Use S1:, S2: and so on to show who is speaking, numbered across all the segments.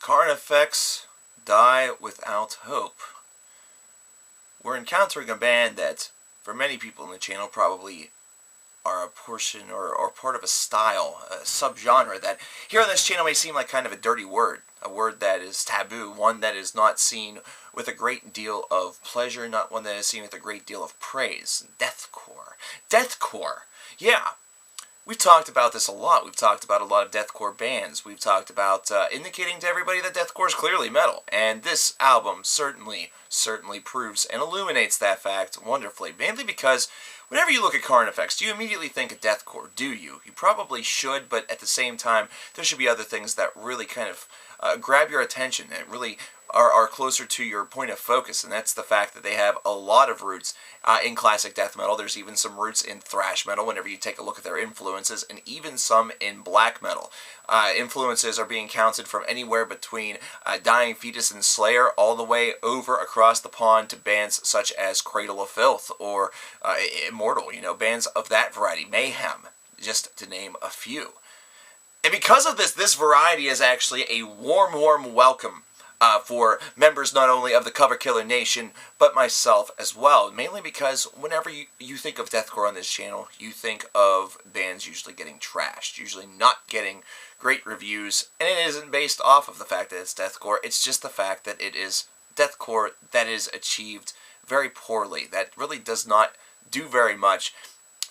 S1: Carnifex, Die Without Hope. We're encountering a band that, for many people in the channel, probably are a portion or part of a style, a subgenre that here on this channel may seem like kind of a dirty word, a word that is taboo, one that is not seen with a great deal of pleasure, not one that is seen with a great deal of praise. Deathcore. Deathcore. Yeah. We've talked about this a lot. We've talked about a lot of deathcore bands. We've talked about indicating to everybody that deathcore is clearly metal. And this album certainly proves and illuminates that fact wonderfully. Mainly because whenever you look at Carnifex, do you immediately think of deathcore? Do you? You probably should, but at the same time, there should be other things that really kind of grab your attention and really are closer to your point of focus, and that's the fact that they have a lot of roots in classic death metal. There's even some roots in thrash metal whenever you take a look at their influences, and even some in black metal. Influences are being counted from anywhere between Dying Fetus and Slayer all the way over across the pond to bands such as Cradle of Filth or Immortal, bands of that variety, Mayhem, just to name a few. And because of this variety is actually a warm welcome for members not only of the coverkillernation, but myself as well. Mainly because whenever you think of deathcore on this channel, you think of bands usually getting trashed, usually not getting great reviews, and it isn't based off of the fact that it's deathcore, it's just the fact that it is deathcore that is achieved very poorly, that really does not do very much,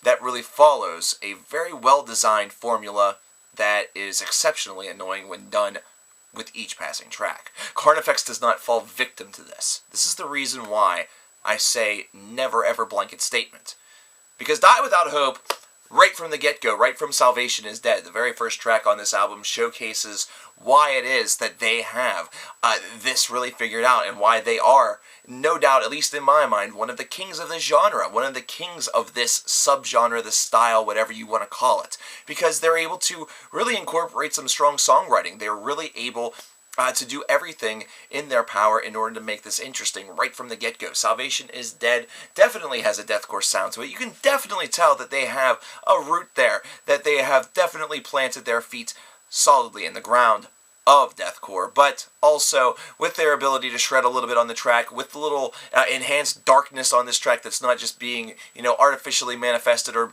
S1: that really follows a very well-designed formula that is exceptionally annoying when done with each passing track. Carnifex does not fall victim to this. This is the reason why I say never ever blanket statement. Because Die Without Hope, right from the get-go, right from Salvation is Dead, the very first track on this album showcases why it is that they have this really figured out and why they are, no doubt, at least in my mind, one of the kings of this genre, one of the kings of this subgenre, this style, whatever you want to call it. Because they're able to really incorporate some strong songwriting. They're really able to do everything in their power in order to make this interesting right from the get-go. Salvation is Dead definitely has a deathcore sound to it. You can definitely tell that they have a root there, that they have definitely planted their feet solidly in the ground of deathcore, but also with their ability to shred a little bit on the track, with the little enhanced darkness on this track that's not just being, artificially manifested or,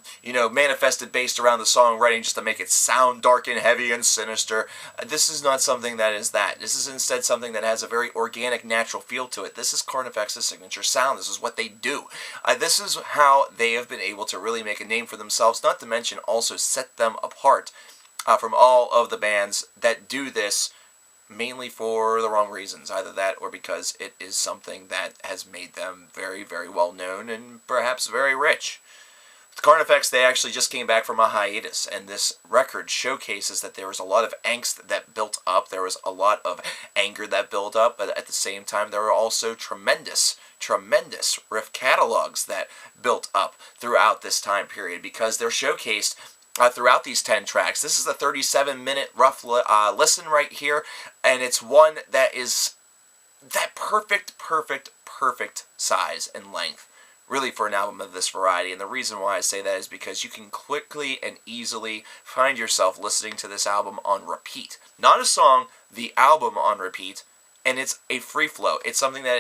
S1: manifested based around the songwriting just to make it sound dark and heavy and sinister. This is not something that is that. This is instead something that has a very organic, natural feel to it. This is Carnifex's signature sound. This is what they do. This is how they have been able to really make a name for themselves, not to mention also set them apart from all of the bands that do this mainly for the wrong reasons, either that or because it is something that has made them very well known and perhaps very rich. With Carnifex, they actually just came back from a hiatus, and this record showcases that there was a lot of angst that built up, there was a lot of anger that built up, but at the same time there were also tremendous riff catalogs that built up throughout this time period, because they're showcased throughout these 10 tracks. This is a 37-minute rough listen right here, and it's one that is that perfect size and length, really, for an album of this variety. And the reason why I say that is because you can quickly and easily find yourself listening to this album on repeat. Not a song, the album on repeat, and it's a free flow. It's something that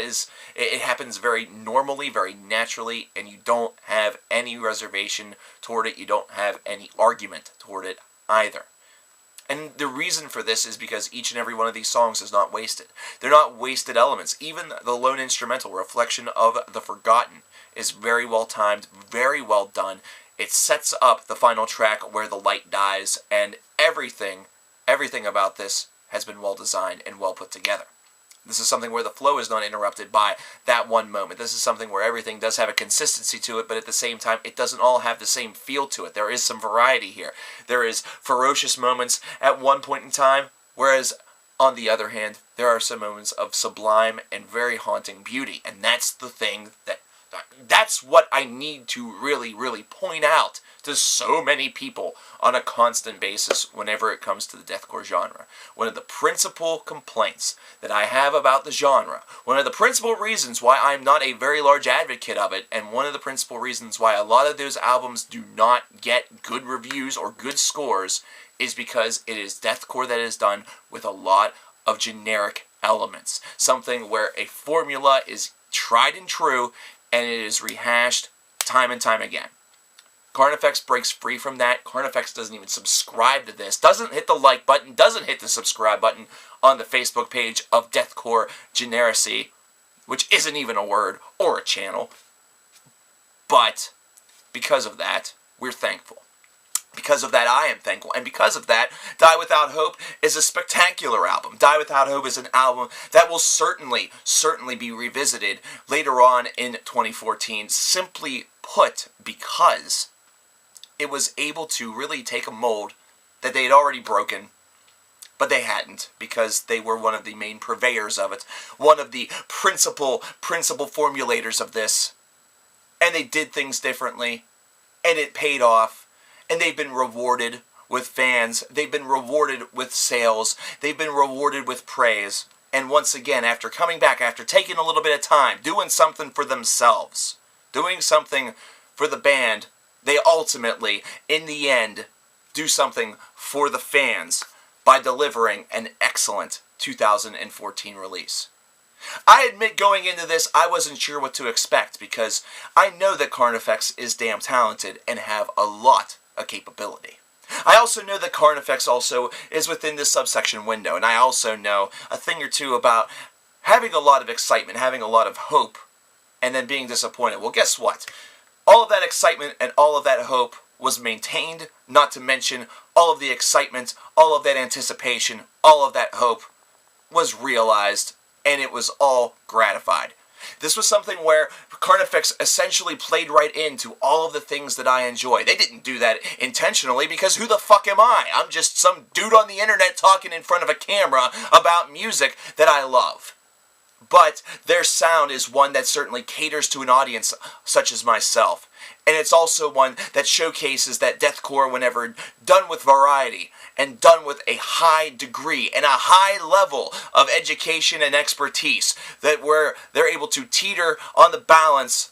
S1: it happens very normally, very naturally, and you don't have any reservation toward it. You don't have any argument toward it either. And the reason for this is because each and every one of these songs is not wasted. They're not wasted elements. Even the lone instrumental, Reflection of the Forgotten, is very well timed, very well done. It sets up the final track where the light dies, and everything about this has been well designed and well put together. This is something where the flow is not interrupted by that one moment. This is something where everything does have a consistency to it, but at the same time, it doesn't all have the same feel to it. There is some variety here. There is ferocious moments at one point in time, whereas on the other hand, there are some moments of sublime and very haunting beauty. And that's the thing that's what I need to really point out to so many people on a constant basis whenever it comes to the deathcore genre. One of the principal complaints that I have about the genre, one of the principal reasons why I'm not a very large advocate of it, and one of the principal reasons why a lot of those albums do not get good reviews or good scores, is because it is deathcore that is done with a lot of generic elements. Something where a formula is tried and true, and it is rehashed time and time again. Carnifex breaks free from that. Carnifex doesn't even subscribe to this, doesn't hit the like button, doesn't hit the subscribe button on the Facebook page of deathcore generacy, which isn't even a word or a channel. But because of that, we're thankful. Because of that, I am thankful. And because of that, Die Without Hope is a spectacular album. Die Without Hope is an album that will certainly be revisited later on in 2014. Simply put, because it was able to really take a mold that they had already broken, but they hadn't, because they were one of the main purveyors of it, one of the principal formulators of this, and they did things differently, and it paid off, and they've been rewarded with fans, they've been rewarded with sales, they've been rewarded with praise, and once again, after coming back, after taking a little bit of time, doing something for themselves, doing something for the band, they ultimately, in the end, do something for the fans by delivering an excellent 2014 release. I admit going into this, I wasn't sure what to expect, because I know that Carnifex is damn talented and have a lot of capability. I also know that Carnifex also is within this subsection window, and I also know a thing or two about having a lot of excitement, having a lot of hope, and then being disappointed. Well, guess what? All of that excitement and all of that hope was maintained, not to mention all of the excitement, all of that anticipation, all of that hope was realized, and it was all gratified. This was something where Carnifex essentially played right into all of the things that I enjoy. They didn't do that intentionally, because who the fuck am I? I'm just some dude on the internet talking in front of a camera about music that I love. But their sound is one that certainly caters to an audience such as myself. And it's also one that showcases that deathcore, whenever done with variety and done with a high degree and a high level of education and expertise, that where they're able to teeter on the balance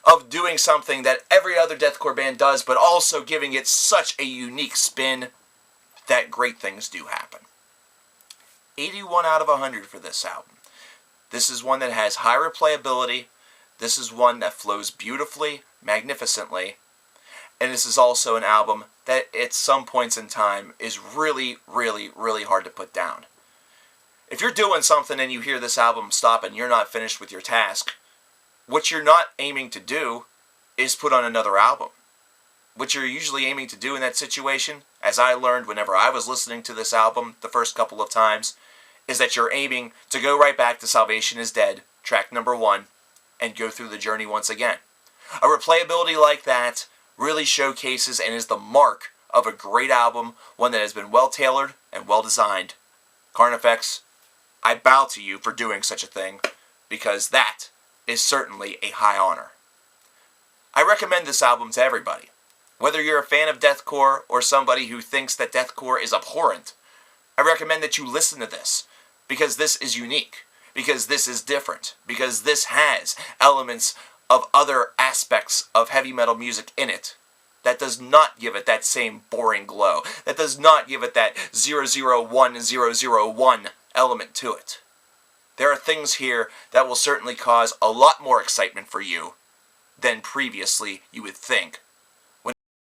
S1: of doing something that every other deathcore band does, but also giving it such a unique spin that great things do happen. 81 out of 100 for this album. This is one that has high replayability. This is one that flows beautifully, magnificently. And this is also an album that at some points in time is really hard to put down. If you're doing something and you hear this album stop and you're not finished with your task, what you're not aiming to do is put on another album. What you're usually aiming to do in that situation, as I learned whenever I was listening to this album the first couple of times, is that you're aiming to go right back to Salvation is Dead, track number 1, and go through the journey once again. A replayability like that really showcases and is the mark of a great album, one that has been well tailored and well designed. Carnifex, I bow to you for doing such a thing, because that is certainly a high honor. I recommend this album to everybody. Whether you're a fan of deathcore or somebody who thinks that deathcore is abhorrent, I recommend that you listen to this, because this is unique, because this is different, because this has elements of other aspects of heavy metal music in it that does not give it that same boring glow, that does not give it that 001 element to it. There are things here that will certainly cause a lot more excitement for you than previously you would think